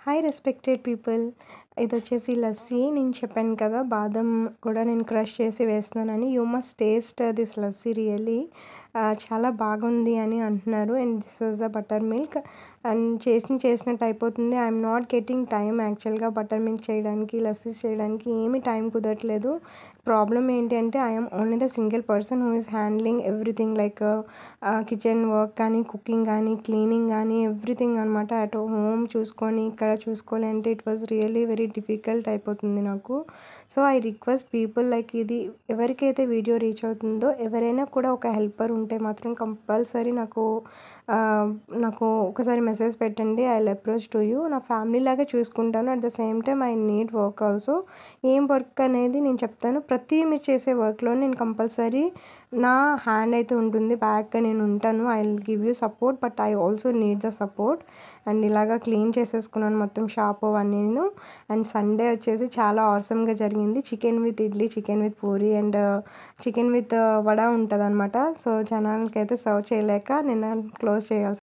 Hi respected people. ఇదొచ్చేసి లస్సీ. నేను చెప్పాను కదా బాదం కూడా నేను క్రష్ చేసి వేస్తున్నానని. You must taste this lassi really. చాలా బాగుంది అని అంటున్నారు. And this was the buttermilk. And చేసినట్టు అయిపోతుంది. ఐఎమ్ నాట్ గెటింగ్ టైమ్ యాక్చువల్గా బటర్ మిల్క్ చేయడానికి, లస్సీస్ చేయడానికి ఏమీ టైం కుదరట్లేదు. ప్రాబ్లం ఏంటి అంటే I'm only the single person who is handling everything like kitchen work కానీ, కుకింగ్ కానీ, క్లీనింగ్ కానీ ఎవ్రీథింగ్ అనమాట. అట్ హోమ్ చూసుకొని ఇక్కడ చూసుకోవాలి అంటే it was really very difficult అయిపోతుంది నాకు. So I request people like ఇది ఎవరికైతే వీడియో రీచ్ అవుతుందో ఎవరైనా కూడా ఒక హెల్పర్ ఉంటే మాత్రం కంపల్సరీ నాకు ఒకసారి మెసేజ్ పెట్టండి. I will approach to you. నా ఫ్యామిలీ లాగా చూసుకుంటాను. At the same time I need work also. ఏం వర్క్ అనేది నేను చెప్తాను. ప్రతి మీరు చేసే వర్క్లో నేను కంపల్సరీ నా హ్యాండ్ అయితే ఉంటుంది, బ్యాక్గా నేను ఉంటాను. I will give you support, but I also need the support. And ఇలాగా క్లీన్ చేసేసుకున్నాను మొత్తం షాప్ అవన్నీ నేను. అండ్ సండే వచ్చేసి చాలా ఆసమ్గా జరిగింది. Chicken with idli, chicken with puri and chicken with vada ఉంటుంది అనమాట. సో జనాలకైతే సర్వ్ చేయలేక నేను క్లోజ్ చేయాల్సి